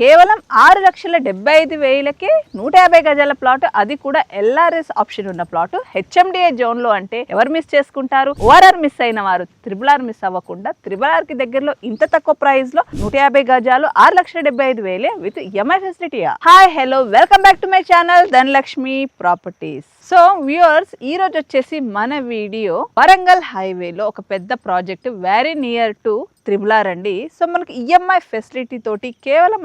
కేవలం 6,75,000కే 150 గజాల ప్లాట్, అది కూడా ఎల్ఆర్ఎస్ ఆప్షన్ ఉన్న ప్లాట్ హెచ్ఎండిఏ జోన్ లో. అంటే ఎవరు మిస్ చేసుకుంటారు? ఓఆర్ఆర్ మిస్ అయిన వారు త్రిబుల్ మిస్ అవ్వకుండా త్రిబుల్ కి దగ్గరలో ఇంత తక్కువ ప్రైస్ లో 150 గజాలు 6,75,000 with EMI facility. Hi hello, welcome back to my channel Dhanalakshmi properties. So viewers, ఈ రోజు వచ్చేసి మన వీడియో వరంగల్ హైవేలో ఒక పెద్ద project very near to triple అండి. సో మనకి ఈఎంఐ ఫెసిలిటీ తోటి కేవలం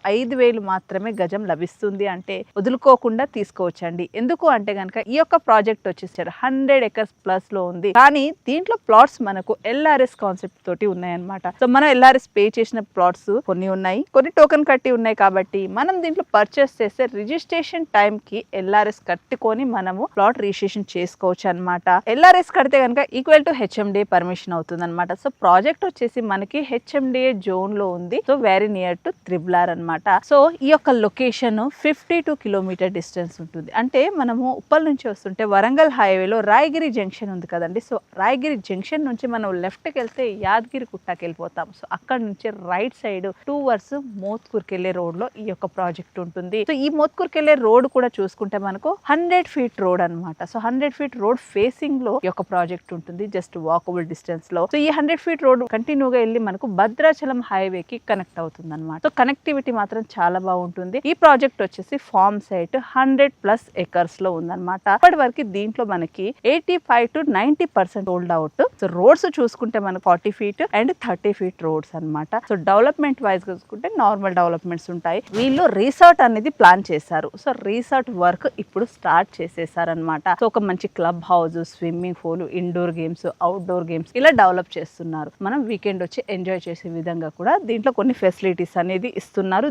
5,000 మాత్రమే గజం లభిస్తుంది. అంటే వదులుకోకుండా తీసుకోవచ్చండి. ఎందుకు అంటే కనుక ఈ యొక్క ప్రాజెక్ట్ వచ్చేసి 100 ఎకర్స్ ప్లస్ లో ఉంది. కానీ దీంట్లో ప్లాట్స్ మనకు ఎల్ఆర్ఎస్ కాన్సెప్ట్ తోటి ఉన్నాయన్నమాట. సో మనం ఎల్ఆర్ఎస్ పే చేసిన ప్లాట్స్ కొన్ని ఉన్నాయి, కొన్ని టోకెన్ కట్టి ఉన్నాయి. కాబట్టి మనం దీంట్లో పర్చేస్ చేస్తే రిజిస్ట్రేషన్ టైం కి ఎల్ఆర్ఎస్ కట్టుకొని మనము ప్లాట్ రిజిస్ట్రేషన్ చేసుకోవచ్చు అనమాట. ఎల్ఆర్ఎస్ కడితే కనుక ఈక్వల్ టు హెచ్ఎండిఏ పర్మిషన్ అవుతుంది అనమాట. సో ప్రాజెక్ట్ వచ్చేసి మనకి హెచ్ఎండిఏ జోన్ లో ఉంది. So very near to triple అన్నమాట. సో ఈ యొక్క లొకేషన్ 52 కిలోమీటర్ డిస్టెన్స్ ఉంటుంది. అంటే మనము ఉప్పల్ నుంచి వస్తుంటే వరంగల్ హైవేలో రాయగిరి జంక్షన్ ఉంది కదండి. సో రాయగిరి జంక్షన్ నుంచి మనం లెఫ్ట్ కి వెళ్తే యాదగిరి గుట్టకి వెళ్ళిపోతాం. సో అక్కడ నుంచి రైట్ సైడ్ టూవర్స్ మోత్కూర్కి వెళ్ళే రోడ్ లో ఈ యొక్క ప్రాజెక్ట్ ఉంటుంది. సో ఈ మోత్కూర్కి వెళ్ళే రోడ్ కూడా చూసుకుంటే మనకు 100 ఫీట్ రోడ్ అనమాట. సో 100 ఫీట్ రోడ్ ఫేసింగ్ లో ఈ యొక్క ప్రాజెక్ట్ ఉంటుంది, జస్ట్ వాకబుల్ డిస్టెన్స్ లో. సో ఈ 100 ఫీట్ రోడ్ కంటిన్యూగా వెళ్ళి మనకు భద్రాచలం హైవే కి కనెక్ట్ అవుతుంది అనమాట. సో కనెక్టివిటీ మాత్రం చాలా బాగుంటుంది. ఈ ప్రాజెక్ట్ వచ్చేసి ఫార్మ్ సైట్ 100+ ఎకర్స్ లో ఉందన్నమాట. ఇప్పటి వరకు దీంట్లో మనకి 85 to 90% hold out. So roads చూసుకుంటే మనకు 40 ఫీట్ అండ్ 30 ఫీట్ రోడ్స్ అనమాట. సో డెవలప్మెంట్ వైజ్ చూసుకుంటే నార్మల్ డెవలప్మెంట్స్ ఉంటాయి. వీళ్ళు రిసార్ట్ అనేది ప్లాన్ చేశారు. సో రిసార్ట్ వర్క్ ఇప్పుడు స్టార్ట్ చేసేసారనమాట. సో ఒక మంచి club house, swimming pool, indoor games, outdoor games ఇలా డెవలప్ చేస్తున్నారు. మనం వీకెండ్ వచ్చి ఎంజాయ్ చేసే విధంగా కూడా దీంట్లో కొన్ని ఫెసిలిటీస్ అనేది ఇస్తున్నారు.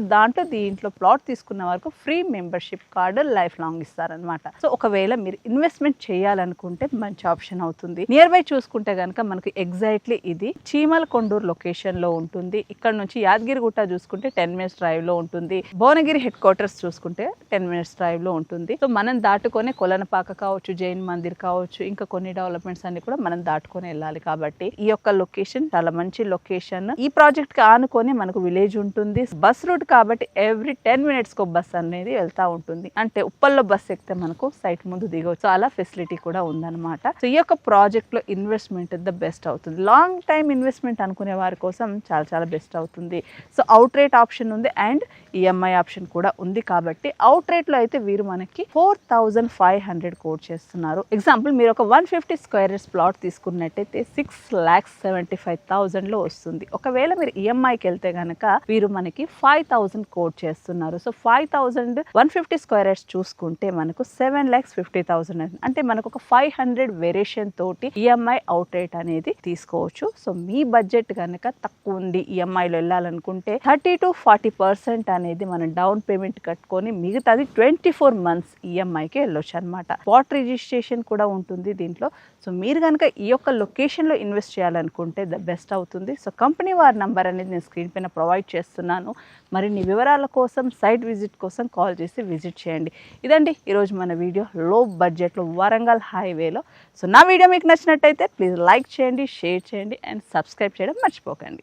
దీంట్లో ప్లాట్ తీసుకున్న వరకు free membership card life long ఇస్తారనమాట. సో ఒకవేళ మీరు ఇన్వెస్ట్మెంట్ చేయాలనుకుంటే మంచి ఆప్షన్ అవుతుంది. నియర్ బై చూసుకుంటే కనుక మనకి ఎగ్జాక్ట్లీ ఇది చీమలకొండూరు లొకేషన్ లో ఉంటుంది. ఇక్కడ నుంచి యాదగిరిగుట్ట చూసుకుంటే 10 minutes డ్రైవ్ లో ఉంటుంది. భువనగిరి హెడ్ క్వార్టర్స్ చూసుకుంటే 10 minutes డ్రైవ్ లో ఉంటుంది. సో మనం దాటుకొని కొలనపాక కావచ్చు, జైన్ మందిర్ కావచ్చు, ఇంకా కొన్ని డెవలప్మెంట్స్ అన్ని కూడా మనం దాటుకొని వెళ్ళాలి. కాబట్టి ఈ యొక్క లొకేషన్ చాలా మంచి లొకేషన్. ఈ ప్రాజెక్ట్ కి ఆనుకొని మనకు విలేజ్ ఉంటుంది. బస్ రూట్ కాబట్టి ఎవ్రీ 10 minutes కో బస్ అనేది వెళ్తా ఉంటుంది. అంటే ఉప్పల్లో బస్ ఎక్కితే మనకు సైట్ ముందు దిగవచ్చు. అలా ఫెసిలిటీ కూడా ఉందన్నమాట. సో ఈ యొక్క ప్రాజెక్ట్ లో ఇన్వెస్ట్మెంట్ ద బెస్ట్ అవుతుంది. లాంగ్ టైమ్ ఇన్వెస్ట్మెంట్ అనుకునే వారి కోసం చాలా చాలా బెస్ట్ అవుతుంది. సో అవుట్ రేట్ ఆప్షన్ ఉంది అండ్ ఈఎంఐ ఆప్షన్ కూడా ఉంది. కాబట్టి అవుట్ రేట్ లో అయితే వీరు మనకి 4,500 కోట్ చేస్తున్నారు. ఎగ్జాంపుల్ మీరు ఒక 150 స్క్వేర్ యార్డ్స్ ప్లాట్ తీసుకున్నట్టయితే 6,75,000 లో వస్తుంది. ఒకవేళ మీరు ఈఎంఐకి వెళ్తే కనుక వీరు మనకి 5,000 కోట్ చేస్తున్నారు. సో 5,000 150 స్క్వేర్ యార్డ్స్ చూసుకుంటే మనకు 7,50,000 అంటే మనకు ఒక 500 వేరియేషన్ తోటి ఈఎంఐ అవుట్ రేట్ అనేది తీసుకోవచ్చు. సో మీ బడ్జెట్ కనుక తక్కువ ఉంది, ఈఎంఐలో వెళ్ళాలనుకుంటే 30 to 40% అనేది మనం డౌన్ పేమెంట్ కట్టుకొని మిగతాది 24 months ఈఎంఐకి వెళ్ళొచ్చు అనమాట. స్పాట్ రిజిస్ట్రేషన్ కూడా ఉంటుంది దీంట్లో. సో మీరు కనుక ఈ యొక్క లొకేషన్ లో ఇన్వెస్ట్ చేయాలనుకుంటే ద బెస్ట్ అవుతుంది. సో కంపెనీ వారి నంబర్ అనేది నేను స్క్రీన్ పైన ప్రొవైడ్ చేస్తున్నాను. మరిన్ని వివరాల కోసం, సైట్ విజిట్ కోసం కాల్ చేసి విజిట్ చేయండి. ఇదండి ఈరోజు మన వీడియో లో బడ్జెట్లో వరంగల్ హైవేలో. సో నా వీడియో మీకు నచ్చినట్టయితే ప్లీజ్ లైక్ చేయండి, షేర్ చేయండి అండ్ సబ్స్క్రైబ్ చేయడం మర్చిపోకండి.